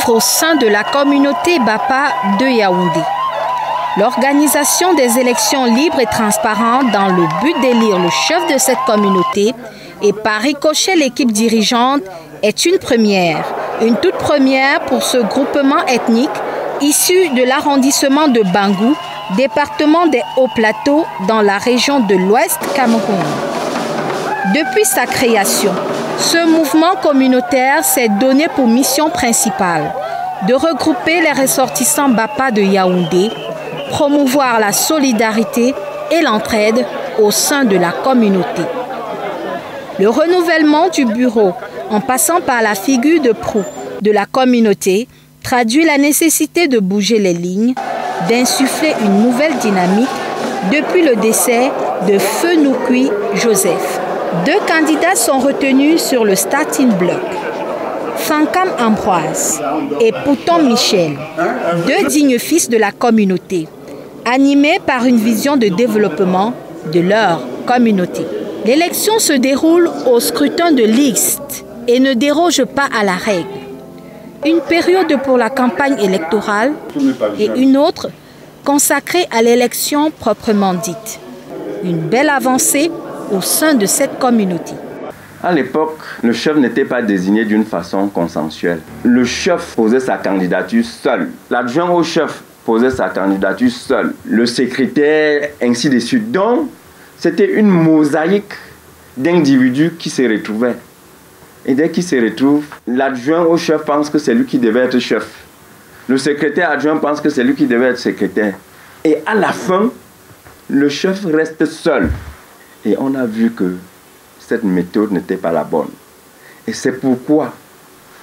s'ouvre au sein de la communauté Bapa de Yaoundé. L'organisation des élections libres et transparentes dans le but d'élire le chef de cette communauté et par ricochet l'équipe dirigeante est une première. Une toute première pour ce groupement ethnique issu de l'arrondissement de Bangou, département des Hauts-Plateaux dans la région de l'Ouest Cameroun. Depuis sa création, ce mouvement communautaire s'est donné pour mission principale de regrouper les ressortissants Bapa de Yaoundé, promouvoir la solidarité et l'entraide au sein de la communauté. Le renouvellement du bureau, en passant par la figure de proue de la communauté, traduit la nécessité de bouger les lignes, d'insuffler une nouvelle dynamique depuis le décès de Feu Noukui Joseph. 2 candidats sont retenus sur le starting block. Fankam Ambroise et Pouton Michel, 2 dignes fils de la communauté, animés par une vision de développement de leur communauté. L'élection se déroule au scrutin de liste et ne déroge pas à la règle. Une période pour la campagne électorale et une autre consacrée à l'élection proprement dite. Une belle avancée au sein de cette communauté. À l'époque, le chef n'était pas désigné d'une façon consensuelle. Le chef posait sa candidature seul. L'adjoint au chef posait sa candidature seul. Le secrétaire, ainsi de suite. Donc, c'était une mosaïque d'individus qui se retrouvaient. Et dès qu'ils se retrouvent, l'adjoint au chef pense que c'est lui qui devait être chef. Le secrétaire adjoint pense que c'est lui qui devait être secrétaire. Et à la fin, le chef reste seul. Et on a vu que cette méthode n'était pas la bonne. Et c'est pourquoi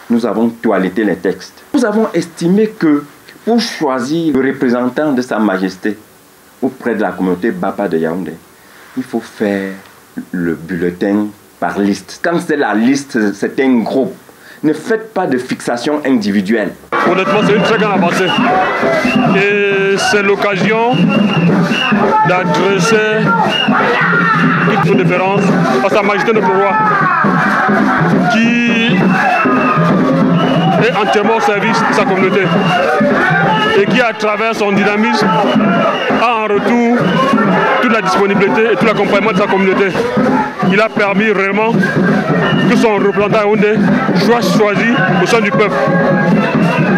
nous avons toiletté les textes. Nous avons estimé que pour choisir le représentant de Sa Majesté auprès de la communauté Bapa de Yaoundé, il faut faire le bulletin par liste. Quand c'est la liste, c'est un groupe. Ne faites pas de fixation individuelle. Honnêtement, c'est une très grande avancée. Et c'est l'occasion d'adresser toute nos déférences à Sa Majesté notre roi, qui est entièrement au service de sa communauté et qui, à travers son dynamisme, a en retour toute la disponibilité et tout l'accompagnement de sa communauté. Il a permis réellement que son représentant Yaoundé soit choisi au sein du peuple.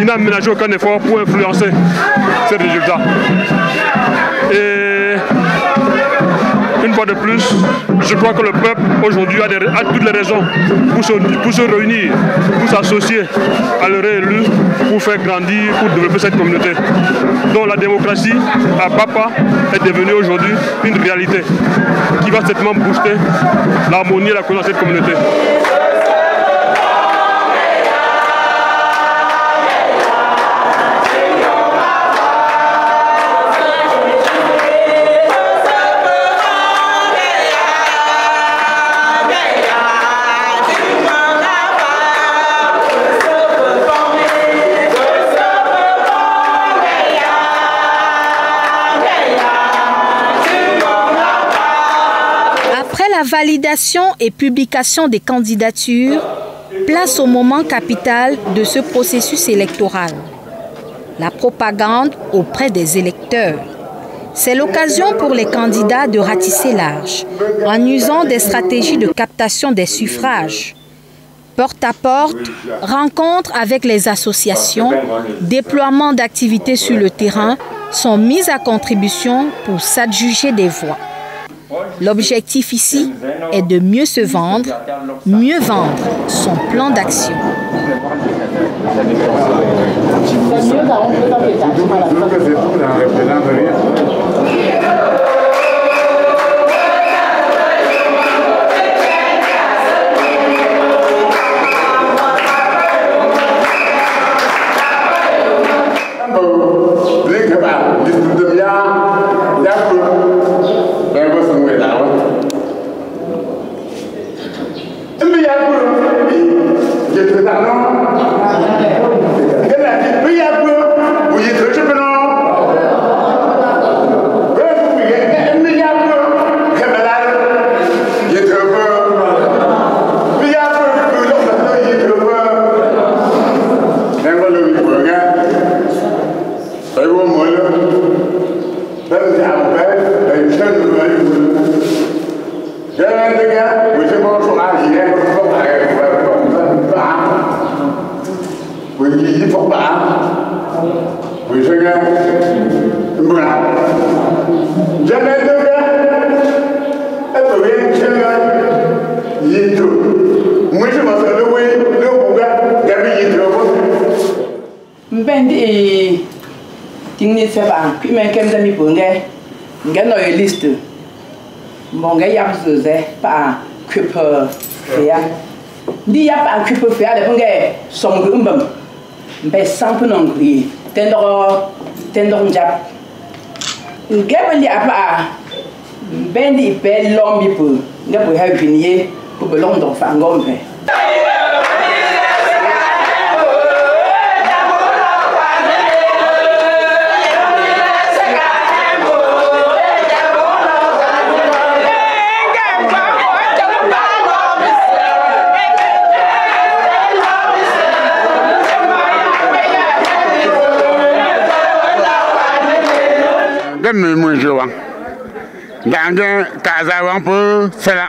Il n'a ménagé aucun effort pour influencer ces résultats. Et une fois de plus, je crois que le peuple aujourd'hui a toutes les raisons pour se réunir, pour s'associer à leur élu, pour faire grandir, pour développer cette communauté. Donc la démocratie à Bapa est devenue aujourd'hui une réalité qui va certainement booster l'harmonie et la cohésion de cette communauté. Validation et publication des candidatures, place au moment capital de ce processus électoral. La propagande auprès des électeurs. C'est l'occasion pour les candidats de ratisser large, en usant des stratégies de captation des suffrages. Porte à porte, rencontres avec les associations, déploiement d'activités sur le terrain sont mises à contribution pour s'adjuger des voix. L'objectif ici est de mieux se vendre, mieux vendre son plan d'action. Mbendi tingni seba puis men kem dami bonge ngeno e liste monge yap zuze pa kupe fea ndi yap a kupe fea le bonge som gumbam mbe sampu nongri tendor njap ngebali apa mbendi pe lombi pu ngebo ha vinye pu belong do fa ngombe Gan mun jowa gangan kaza wan po sala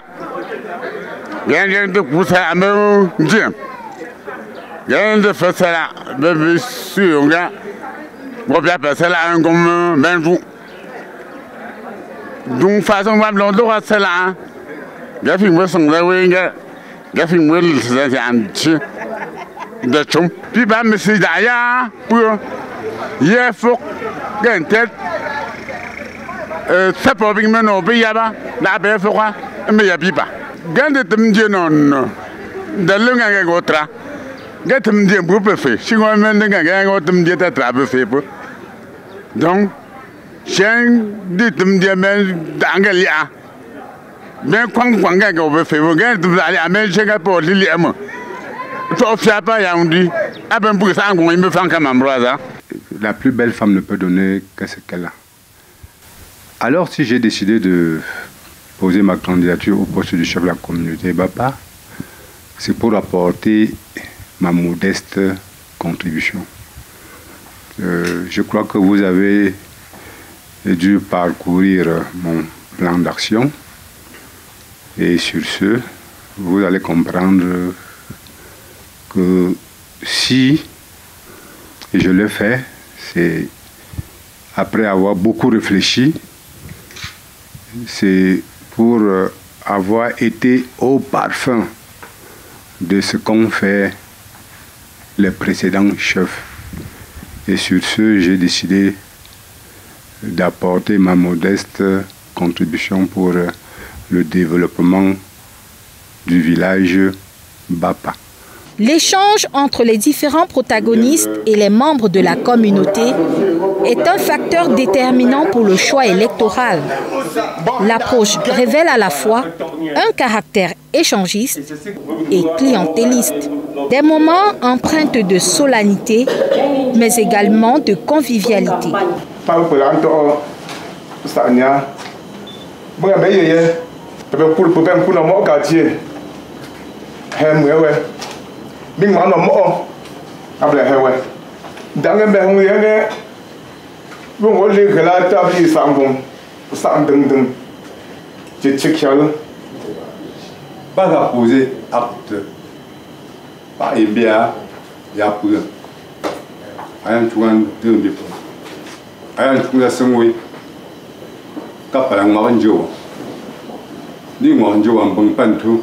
gangan de kusa amu jim gangan de fasala be suunga bo bia pasala ngom benju dung façon wa blon do sala ga fi mo song la wenga ga fi mo le sa anti de chum pi ba me si da ya pour ye fok gantet sapobing meno be yaba na be fokwa me yabiba gande tumje non dalunga ga gotra gatum je bu pe fe singo men nga ga gotum je ta tra be fe po donc chen ditum je men dangalia men kwang ga go be fe bo ga tum ali amen chega po lili am to fia pa ya undi aben bu sa ngon me fan kama mbraza. La plus belle femme ne peut donner que ce qu'elle a. Alors, si j'ai décidé de poser ma candidature au poste du chef de la communauté Bapa, c'est pour apporter ma modeste contribution. Je crois que vous avez dû parcourir mon plan d'action et sur ce, vous allez comprendre que si je le fais, c'est après avoir beaucoup réfléchi, c'est pour avoir été au parfum de ce qu'ont fait les précédents chefs. Et sur ce, j'ai décidé d'apporter ma modeste contribution pour le développement du village Bapa. L'échange entre les différents protagonistes et les membres de la communauté est un facteur déterminant pour le choix électoral. L'approche révèle à la fois un caractère échangiste et clientéliste. Des moments empreints de solennité, mais également de convivialité. Bing man no mo able hewe dange be hu yenge bu ngo le gala ta bi sambum sam ding ding ci chikchal Pas à poser acte pas et bien ya pour ayan tuan de bipo ayan tuan sangwe kapala ngawanjo ni ngawanjo am bang pantu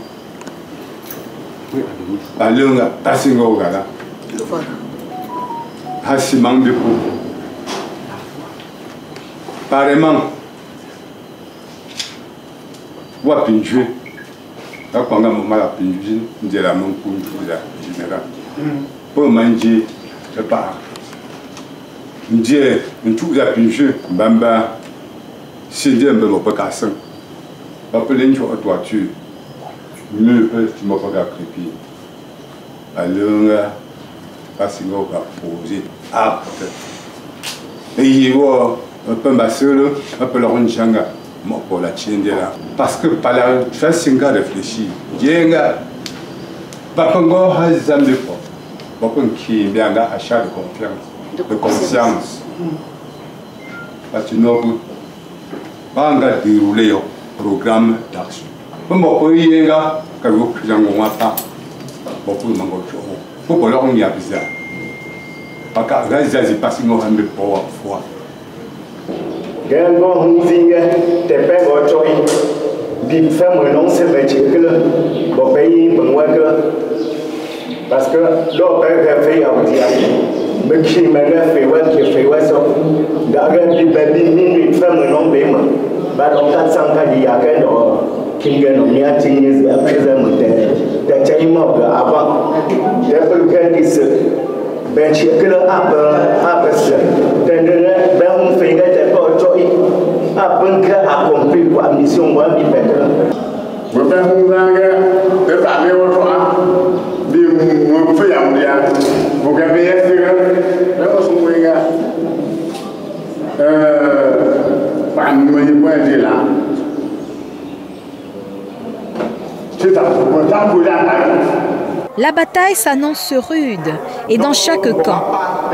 Alunga tasingo gala hasimang bipu parement wa pinjue akwanga mama pinjue ndela monkunju la général pour manger c'est pas ndie ntu la pinjue bamba sindie mbelo pakasan ba pelenjo toiture mieux tu m'as pas crépi alors parce que on va poser acte et il va un peu masser un peu la ronchanga pour la tienne là parce que par la façon de réfléchir jenga pas qu'on a jamais pas qu'on qui bien achat de confiance de conscience parce que nous va dérouler le programme d'action. Je vais vous dire que vous pas beaucoup de monde. Pour que l'on y a bizarre. Parce que les gens passent nous un peu pour fois. Gango hunzinga te pego choi bi femme non se veche que bo pays bon parce que l'on peut faire un dia mais qui m'a fait ouais qui fait ouais ça d'ailleurs bi baby ni femme non bema ba donc 400 kali ya que no kinga no mia tinye ya pesa mote da chai mo avant de que qui se ben chi que après ça de ben on fait que pas choi après que accompli quoi mission moi bi faire je vais vous parler au soir. Vous faites un dia. Vous avez essayé. Là, on se voit. Pas de point de là. C'est ça. La bataille s'annonce rude et dans chaque camp,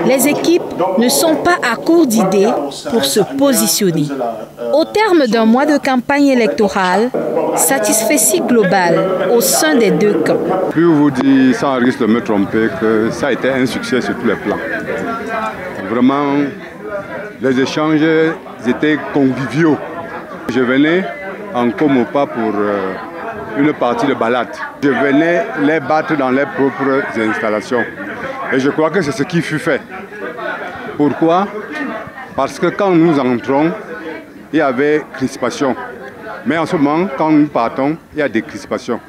les équipes ne sont pas à court d'idées pour se positionner. Au terme d'un mois de campagne électorale, satisfecit global au sein des deux camps. Je vous dis sans risque de me tromper que ça a été un succès sur tous les plans. Vraiment, les échanges étaient conviviaux. Je venais en Komopa pour une partie de balade. Je venais les battre dans leurs propres installations. Et je crois que c'est ce qui fut fait. Pourquoi? Parce que quand nous entrons, il y avait crispation. Mais en ce moment, quand nous partons, il y a des crispations.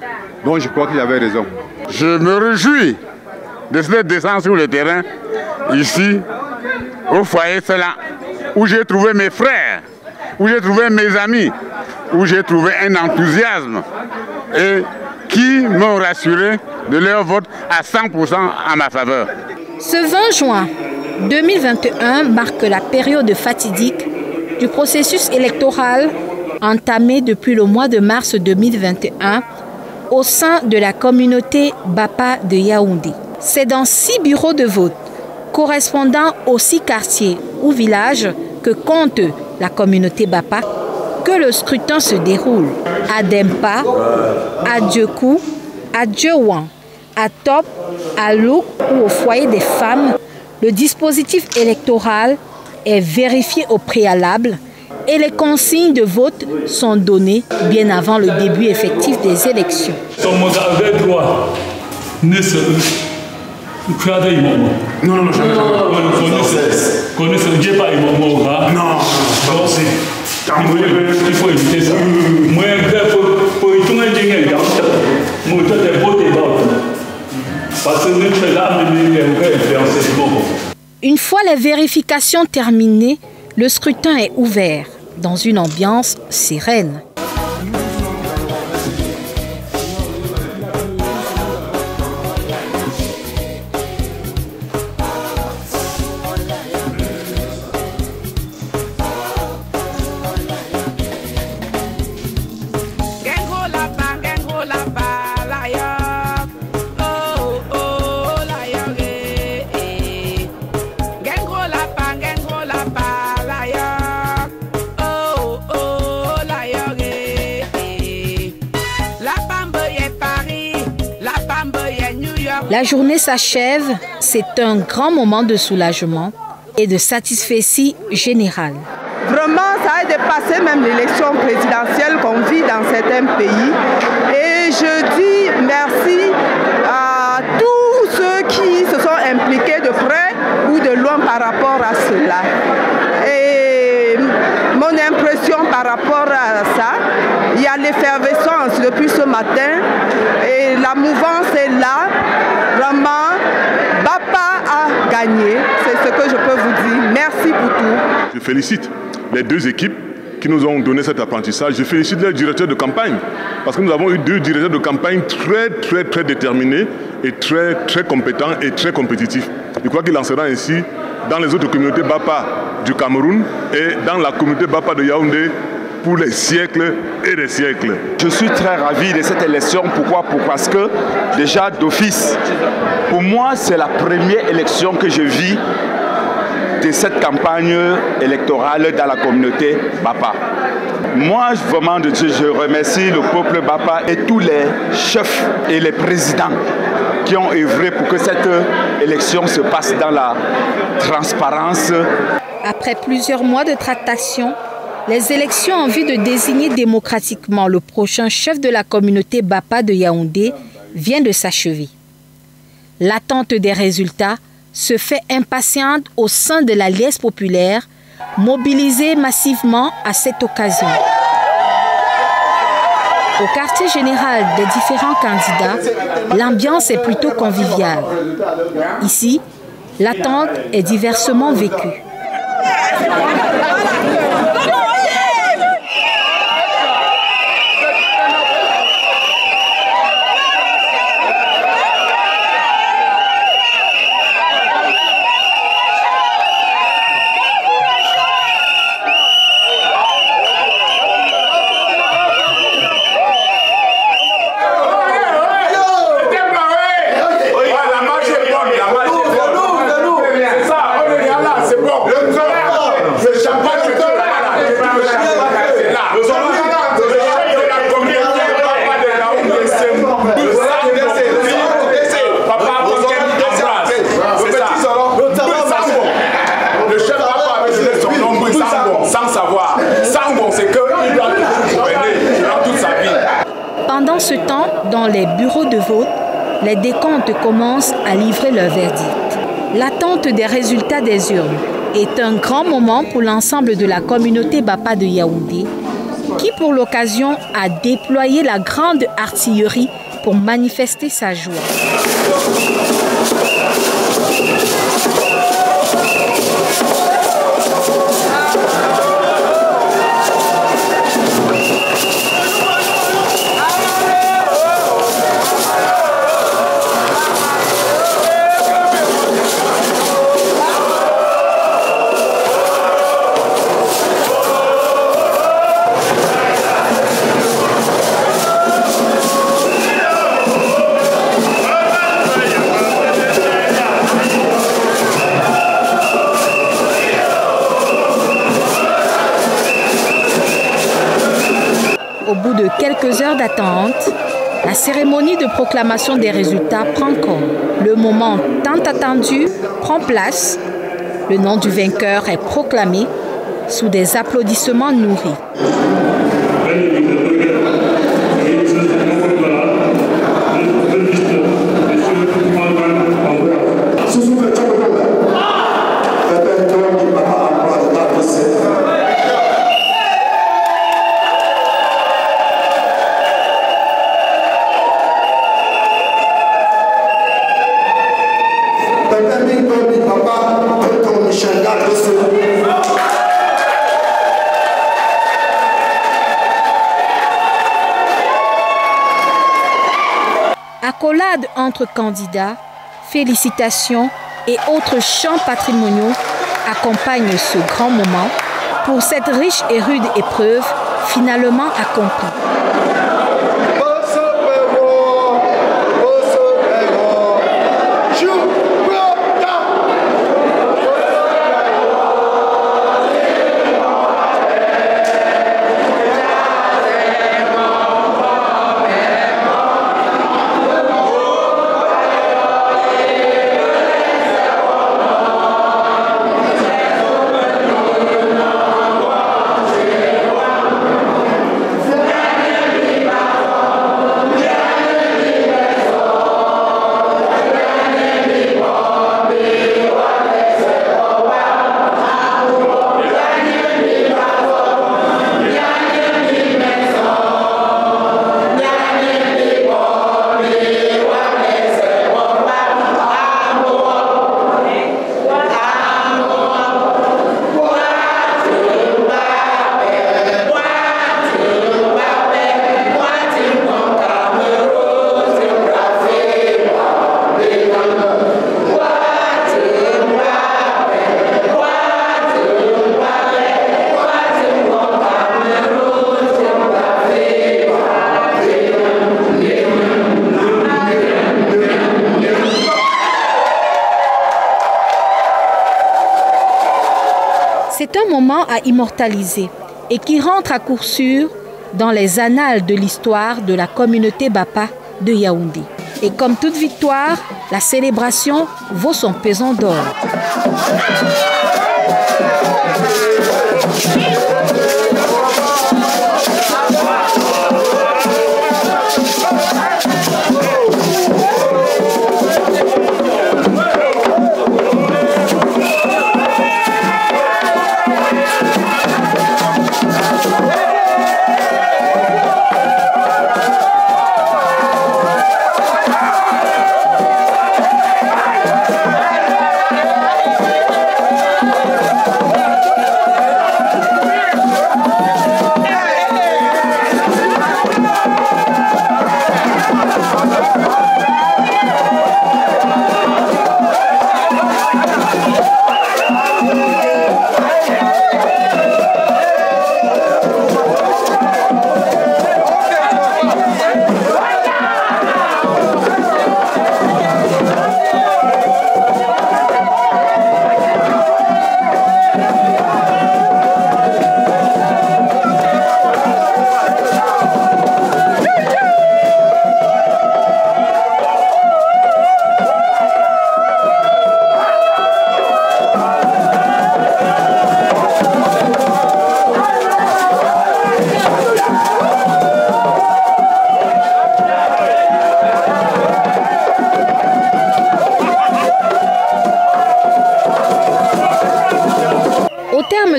Donc je crois qu'il avait raison. Je me réjouis de cette descente sur le terrain, ici, au foyer cela, où j'ai trouvé mes frères, où j'ai trouvé mes amis, où j'ai trouvé un enthousiasme et qui m'ont rassuré de leur vote à 100% à ma faveur. Ce 20 juin 2021 marque la période fatidique du processus électoral entamé depuis le mois de mars 2021 au sein de la communauté Bapa de Yaoundé. C'est dans 6 bureaux de vote correspondant aux 6 quartiers ou villages que compte la communauté Bapa que le scrutin se déroule. À Dempa, à Djekou, à Djeouan, à Top, à Louk ou au foyer des femmes, le dispositif électoral est vérifié au préalable et les consignes de vote sont données bien avant le début effectif des élections. Il faut éviter ça. Une fois les vérifications terminées, le scrutin est ouvert dans une ambiance sereine. La journée s'achève, c'est un grand moment de soulagement et de satisfaction générale. Vraiment, ça a dépassé même l'élection présidentielle qu'on vit dans certains pays. Et je dis merci à tous ceux qui se sont impliqués de près ou de loin par rapport à cela. Et mon impression par rapport à ça, il y a l'effervescence depuis ce matin et la mouvance est là. Vraiment, Bapa a gagné, c'est ce que je peux vous dire. Merci pour tout. Je félicite les deux équipes qui nous ont donné cet apprentissage. Je félicite les directeurs de campagne parce que nous avons eu 2 directeurs de campagne très déterminés et très compétents et très compétitifs. Je crois qu'il en sera ainsi dans les autres communautés Bapa du Cameroun et dans la communauté Bapa de Yaoundé pour les siècles et des siècles. Je suis très ravi de cette élection. Pourquoi? Parce que déjà d'office, pour moi c'est la première élection que je vis de cette campagne électorale dans la communauté Bapa. Moi, vraiment, je remercie le peuple Bapa et tous les chefs et les présidents qui ont œuvré pour que cette élection se passe dans la transparence. Après plusieurs mois de tractation, les élections en vue de désigner démocratiquement le prochain chef de la communauté Bapa de Yaoundé viennent de s'achever. L'attente des résultats se fait impatiente au sein de la liesse populaire, mobilisée massivement à cette occasion. Au quartier général des différents candidats, l'ambiance est plutôt conviviale. Ici, l'attente est diversement vécue. Pendant ce temps, dans les bureaux de vote, les décomptes commencent à livrer leur verdict. L'attente des résultats des urnes est un grand moment pour l'ensemble de la communauté Bapa de Yaoundé, qui pour l'occasion a déployé la grande artillerie pour manifester sa joie. Au bout de quelques heures d'attente, la cérémonie de proclamation des résultats prend corps. Le moment tant attendu prend place. Le nom du vainqueur est proclamé sous des applaudissements nourris. Accolades entre candidats, félicitations et autres chants patrimoniaux accompagnent ce grand moment pour cette riche et rude épreuve finalement accomplie. moment à immortaliser et qui rentre à coup sûr dans les annales de l'histoire de la communauté Bapa de Yaoundé. Et comme toute victoire, la célébration vaut son pesant d'or.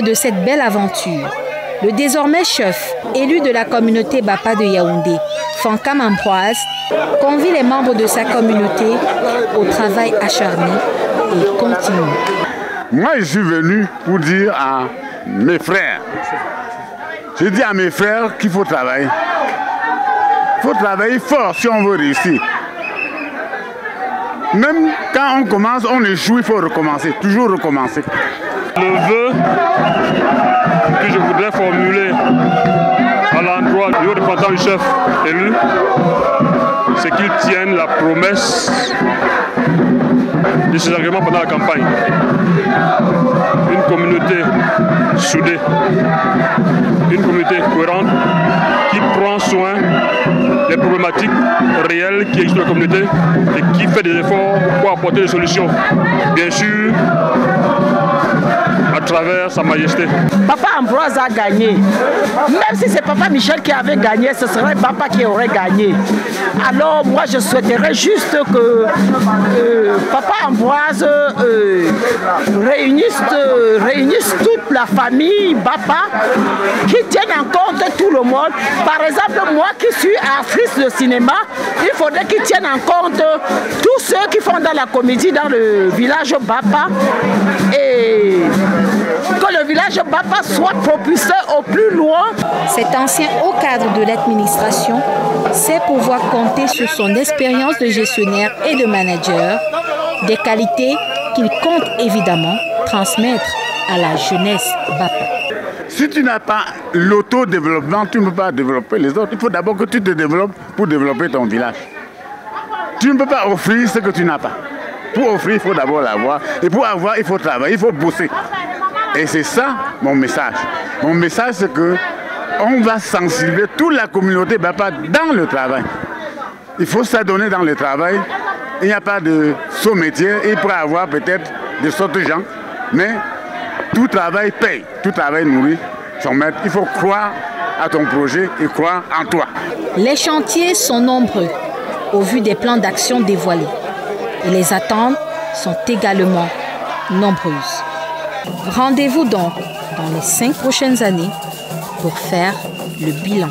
De cette belle aventure, le désormais chef élu de la communauté Bapa de Yaoundé, Fankam Ambroise, convie les membres de sa communauté au travail acharné et continu. Moi, je suis venu pour dire à mes frères, je dis à mes frères qu'il faut travailler. Il faut travailler fort si on veut réussir. Même quand on commence, on échoue, il faut recommencer, toujours recommencer. Le vœu que je voudrais formuler à l'endroit du représentant du chef élu, c'est qu'il tienne la promesse de ses engagements pendant la campagne. Une communauté soudée, une communauté cohérente qui prend soin des problématiques réelles qui existent dans la communauté et qui fait des efforts pour apporter des solutions. Bien sûr, à travers Sa Majesté. Papa Ambroise a gagné. Même si c'est Papa Michel qui avait gagné, ce serait Papa qui aurait gagné. Alors moi je souhaiterais juste que Papa Ambroise réunisse toute la famille Bapa, qui tienne en compte tout le monde. Par exemple, moi qui suis actrice de cinéma, il faudrait qu'ils tiennent en compte tous ceux qui font dans la comédie dans le village Bapa et que le village Bapa soit propulsé au plus loin. Cet ancien haut cadre de l'administration sait pouvoir compter sur son expérience de gestionnaire et de manager, des qualités qu'il compte évidemment transmettre à la jeunesse Bapa. Si tu n'as pas l'autodéveloppement, tu ne peux pas développer les autres. Il faut d'abord que tu te développes pour développer ton village. Tu ne peux pas offrir ce que tu n'as pas. Pour offrir, il faut d'abord l'avoir. Et pour avoir, il faut travailler, il faut bosser. Et c'est ça mon message. Mon message, c'est que on va sensibiliser toute la communauté Bapa dans le travail. Il faut s'adonner dans le travail. Il n'y a pas de saut métier. Il pourrait y avoir peut-être des sortes de gens. Mais tout travail paye. Tout travail nourrit son maître. Il faut croire à ton projet et croire en toi. Les chantiers sont nombreux au vu des plans d'action dévoilés. Et les attentes sont également nombreuses. Rendez-vous donc dans les 5 prochaines années pour faire le bilan.